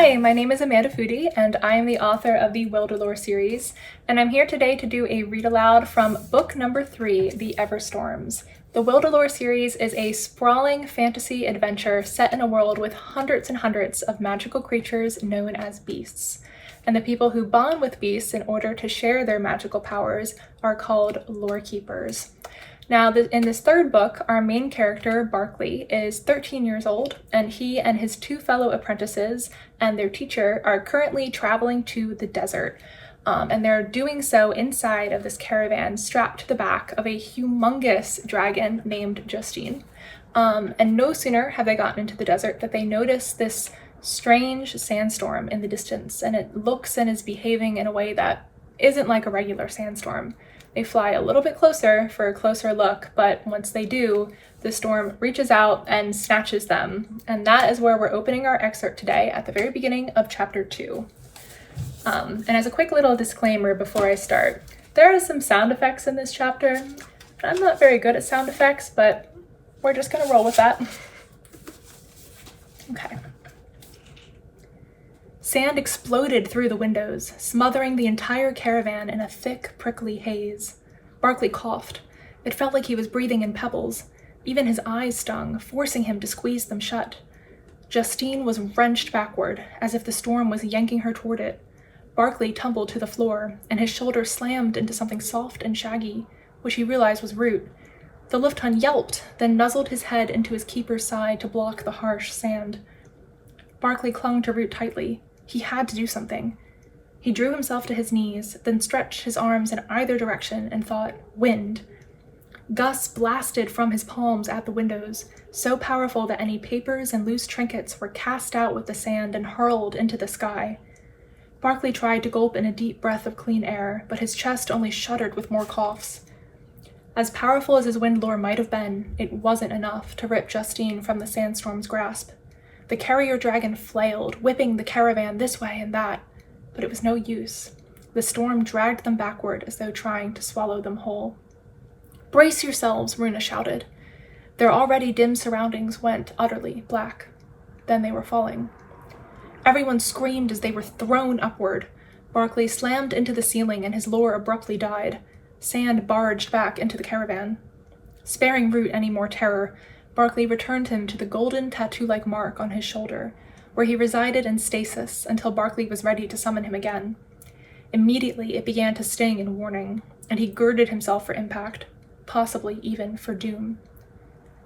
Hi, my name is Amanda Foody, and I am the author of the Wilderlore series, and I'm here today to do a read-aloud from book number 3, The Everstorms. The Wilderlore series is a sprawling fantasy adventure set in a world with hundreds and hundreds of magical creatures known as beasts. And the people who bond with beasts in order to share their magical powers are called lore keepers. Now, in this third book, our main character, Barclay, is 13 years old, and he and his 2 fellow apprentices and their teacher are currently traveling to the desert. And they're doing so inside of this caravan strapped to the back of a humongous dragon named Justine. And no sooner have they gotten into the desert that they notice this strange sandstorm in the distance, and it looks and is behaving in a way that isn't like a regular sandstorm. They fly a little bit closer for a closer look, but once they do, the storm reaches out and snatches them. And that is where we're opening our excerpt today at the very beginning of chapter 2. And as a quick little disclaimer before I start, there are some sound effects in this chapter. I'm not very good at sound effects, but we're just gonna roll with that. Okay. Sand exploded through the windows, smothering the entire caravan in a thick, prickly haze. Barclay coughed. It felt like he was breathing in pebbles. Even his eyes stung, forcing him to squeeze them shut. Justine was wrenched backward, as if the storm was yanking her toward it. Barclay tumbled to the floor, and his shoulder slammed into something soft and shaggy, which he realized was Root. The Lufthansa yelped, then nuzzled his head into his keeper's side to block the harsh sand. Barclay clung to Root tightly. He had to do something. He drew himself to his knees, then stretched his arms in either direction and thought, wind. Gusts blasted from his palms at the windows, so powerful that any papers and loose trinkets were cast out with the sand and hurled into the sky. Barclay tried to gulp in a deep breath of clean air, but his chest only shuddered with more coughs. As powerful as his windlore might have been, it wasn't enough to rip Justine from the sandstorm's grasp. The carrier dragon flailed, whipping the caravan this way and that, but it was no use. The storm dragged them backward as though trying to swallow them whole. "Brace yourselves," Runa shouted. Their already dim surroundings went utterly black. Then they were falling. Everyone screamed as they were thrown upward. Barclay slammed into the ceiling and his lore abruptly died. Sand barged back into the caravan. Sparing Root any more terror, Barclay returned him to the golden tattoo-like mark on his shoulder, where he resided in stasis until Barclay was ready to summon him again. Immediately it began to sting in warning, and he girded himself for impact, possibly even for doom.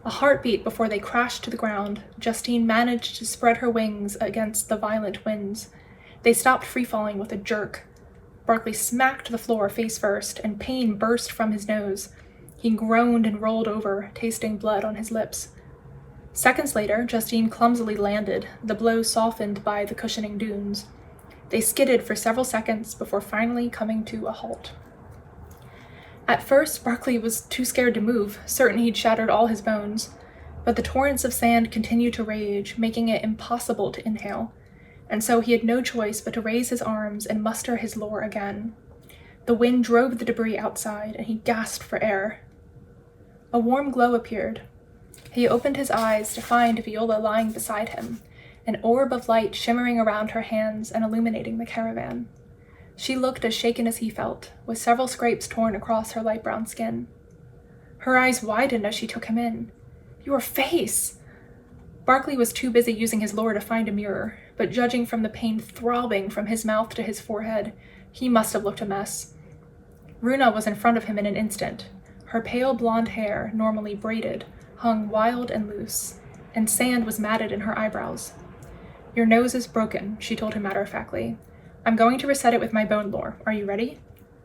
A heartbeat before they crashed to the ground, Justine managed to spread her wings against the violent winds. They stopped free-falling with a jerk. Barclay smacked the floor face first, and pain burst from his nose. He groaned and rolled over, tasting blood on his lips. Seconds later, Justine clumsily landed, the blow softened by the cushioning dunes. They skidded for several seconds before finally coming to a halt. At first, Barclay was too scared to move, certain he'd shattered all his bones. But the torrents of sand continued to rage, making it impossible to inhale. And so he had no choice but to raise his arms and muster his lore again. The wind drove the debris outside, and he gasped for air. A warm glow appeared. He opened his eyes to find Viola lying beside him, an orb of light shimmering around her hands and illuminating the caravan. She looked as shaken as he felt, with several scrapes torn across her light brown skin. Her eyes widened as she took him in. "Your face!" Barclay was too busy using his lore to find a mirror, but judging from the pain throbbing from his mouth to his forehead, he must have looked a mess. Runa was in front of him in an instant. Her pale blonde hair, normally braided, hung wild and loose, and sand was matted in her eyebrows. "Your nose is broken," she told him matter-of-factly. "I'm going to reset it with my bone lore. Are you ready?"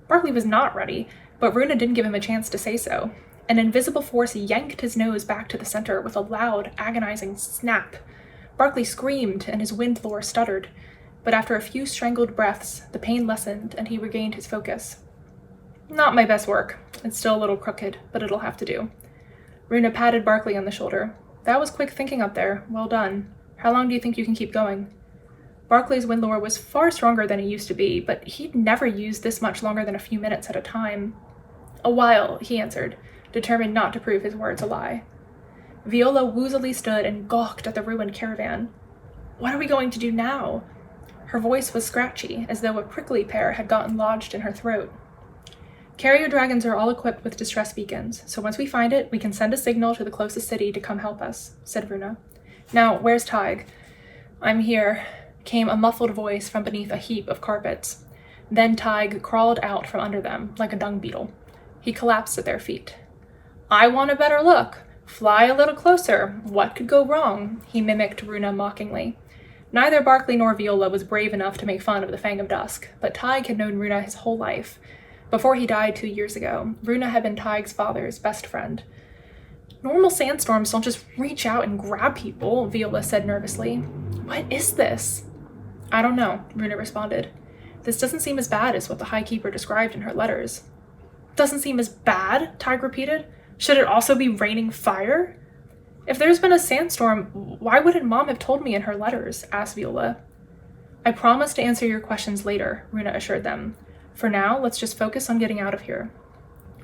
Barclay was not ready, but Runa didn't give him a chance to say so. An invisible force yanked his nose back to the center with a loud, agonizing snap. Barclay screamed, and his wind lore stuttered, but after a few strangled breaths, the pain lessened and he regained his focus. "Not my best work. It's still a little crooked, but it'll have to do." Runa patted Barclay on the shoulder. "That was quick thinking up there. Well done. How long do you think you can keep going?" Barclay's windlore was far stronger than it used to be, but he'd never used this much longer than a few minutes at a time. "A while," he answered, determined not to prove his words a lie. Viola woozily stood and gawked at the ruined caravan. "What are we going to do now?" Her voice was scratchy, as though a prickly pear had gotten lodged in her throat. Carrier dragons are all equipped with distress beacons, so once we find it, we can send a signal to the closest city to come help us, said Runa. Now, where's Tig? I'm here, came a muffled voice from beneath a heap of carpets. Then Tig crawled out from under them, like a dung beetle. He collapsed at their feet. I want a better look. Fly a little closer. What could go wrong? He mimicked Runa mockingly. Neither Barclay nor Viola was brave enough to make fun of the Fang of Dusk, but Tig had known Runa his whole life. Before he died 2 years ago, Runa had been Tig's father's best friend. Normal sandstorms don't just reach out and grab people, Viola said nervously. What is this? I don't know, Runa responded. This doesn't seem as bad as what the High Keeper described in her letters. Doesn't seem as bad? Tig repeated. Should it also be raining fire? If there's been a sandstorm, why wouldn't Mom have told me in her letters? Asked Viola. I promise to answer your questions later, Runa assured them. For now, let's just focus on getting out of here.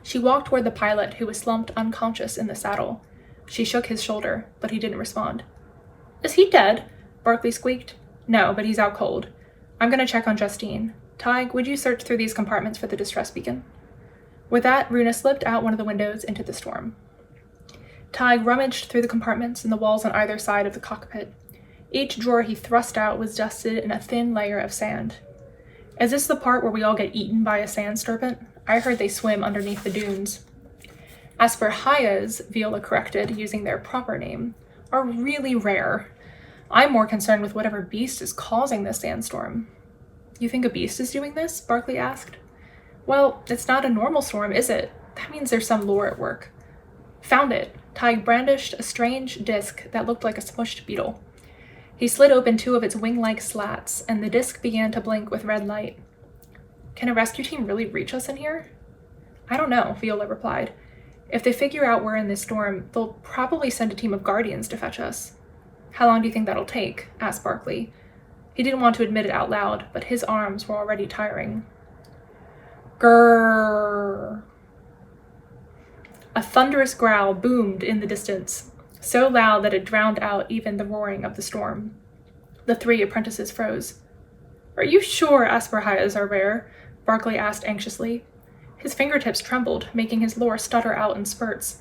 She walked toward the pilot, who was slumped unconscious in the saddle. She shook his shoulder, but he didn't respond. Is he dead? Barclay squeaked. No, but he's out cold. I'm going to check on Justine. Tig, would you search through these compartments for the distress beacon? With that, Runa slipped out one of the windows into the storm. Tig rummaged through the compartments and the walls on either side of the cockpit. Each drawer he thrust out was dusted in a thin layer of sand. Is this the part where we all get eaten by a sand serpent? I heard they swim underneath the dunes. As for Hyas, Viola corrected, using their proper name, are really rare. I'm more concerned with whatever beast is causing this sandstorm. You think a beast is doing this? Barclay asked. Well, it's not a normal storm, is it? That means there's some lore at work. Found it. Tig brandished a strange disc that looked like a smushed beetle. He slid open 2 of its wing-like slats, and the disc began to blink with red light. Can a rescue team really reach us in here? I don't know, Viola replied. If they figure out we're in this storm, they'll probably send a team of guardians to fetch us. How long do you think that'll take? Asked Barclay. He didn't want to admit it out loud, but his arms were already tiring. Grrr. A thunderous growl boomed in the distance, so loud that it drowned out even the roaring of the storm. The 3 apprentices froze. Are you sure Asperhaias are rare? Barclay asked anxiously. His fingertips trembled, making his lore stutter out in spurts.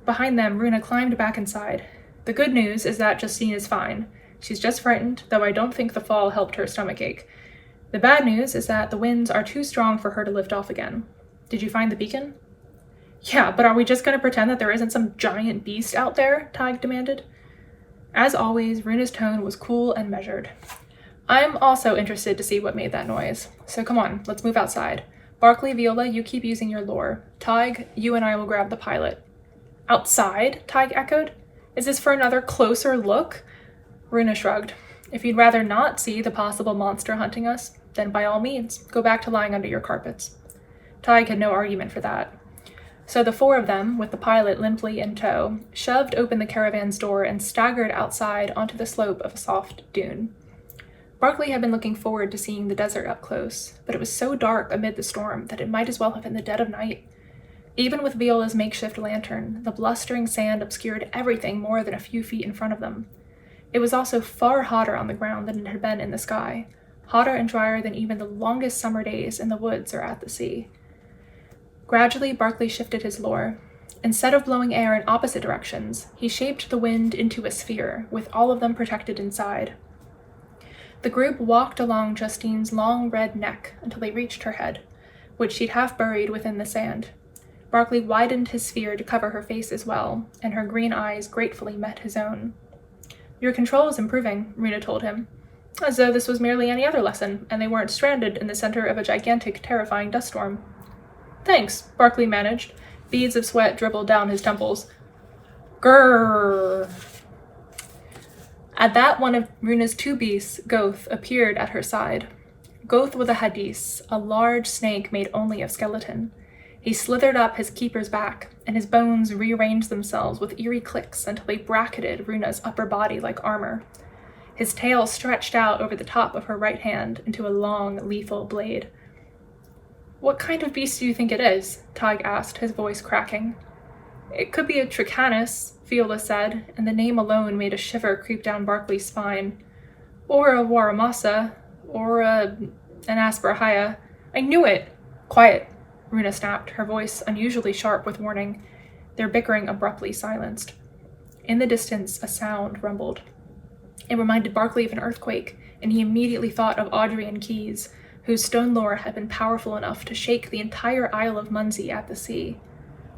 Behind them, Runa climbed back inside. The good news is that Justine is fine. She's just frightened, though I don't think the fall helped her stomachache. The bad news is that the winds are too strong for her to lift off again. Did you find the beacon? Yeah, but are we just going to pretend that there isn't some giant beast out there? Tig demanded. As always, Runa's tone was cool and measured. I'm also interested to see what made that noise. So come on, let's move outside. Barclay, Viola, you keep using your lore. Tig, you and I will grab the pilot. Outside? Tig echoed. Is this for another closer look? Runa shrugged. If you'd rather not see the possible monster hunting us, then by all means, go back to lying under your carpets. Tig had no argument for that. So the 4 of them, with the pilot limply in tow, shoved open the caravan's door and staggered outside onto the slope of a soft dune. Barclay had been looking forward to seeing the desert up close, but it was so dark amid the storm that it might as well have been the dead of night. Even with Viola's makeshift lantern, the blustering sand obscured everything more than a few feet in front of them. It was also far hotter on the ground than it had been in the sky, hotter and drier than even the longest summer days in the woods or at the sea. Gradually, Barclay shifted his lore. Instead of blowing air in opposite directions, he shaped the wind into a sphere, with all of them protected inside. The group walked along Justine's long red neck until they reached her head, which she'd half buried within the sand. Barclay widened his sphere to cover her face as well, and her green eyes gratefully met his own. Your control is improving, Runa told him, as though this was merely any other lesson, and they weren't stranded in the center of a gigantic, terrifying dust storm. Thanks, Barclay managed. Beads of sweat dribbled down his temples. Grrr! At that, one of Runa's 2 beasts, Goth, appeared at her side. Goth was a hadis, a large snake made only of skeleton. He slithered up his keeper's back, and his bones rearranged themselves with eerie clicks until they bracketed Runa's upper body like armor. His tail stretched out over the top of her right hand into a long, lethal blade. What kind of beast do you think it is? Tig asked, his voice cracking. It could be a tricanus, Viola said, and the name alone made a shiver creep down Barclay's spine. Or a waramasa, Or an asperahia. I knew it! Quiet, Runa snapped, her voice unusually sharp with warning. Their bickering abruptly silenced. In the distance, a sound rumbled. It reminded Barclay of an earthquake, and he immediately thought of Audrey and Keys, whose stone lore had been powerful enough to shake the entire Isle of Munsey at the sea.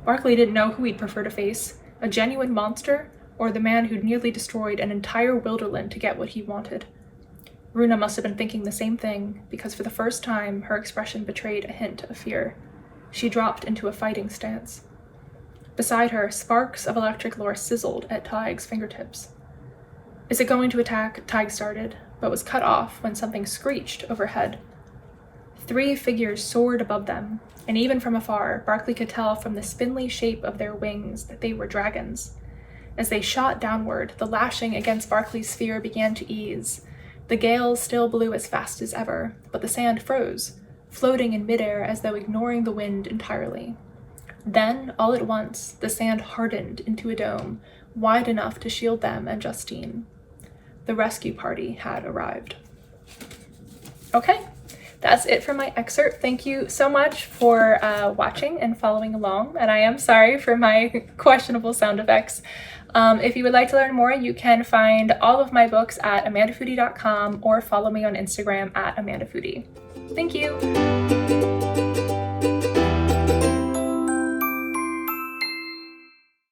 Barclay didn't know who he'd prefer to face, a genuine monster, or the man who'd nearly destroyed an entire wilderland to get what he wanted. Runa must have been thinking the same thing, because for the first time, her expression betrayed a hint of fear. She dropped into a fighting stance. Beside her, sparks of electric lore sizzled at Tig's fingertips. Is it going to attack? Tig started, but was cut off when something screeched overhead. 3 figures soared above them, and even from afar, Barclay could tell from the spindly shape of their wings that they were dragons. As they shot downward, the lashing against Barclay's sphere began to ease. The gales still blew as fast as ever, but the sand froze, floating in midair as though ignoring the wind entirely. Then, all at once, the sand hardened into a dome, wide enough to shield them and Justine. The rescue party had arrived. Okay, that's it for my excerpt. Thank you so much for watching and following along, and I am sorry for my questionable sound effects. If you would like to learn more, you can find all of my books at amandafoody.com or follow me on Instagram at Amanda Foody. Thank you!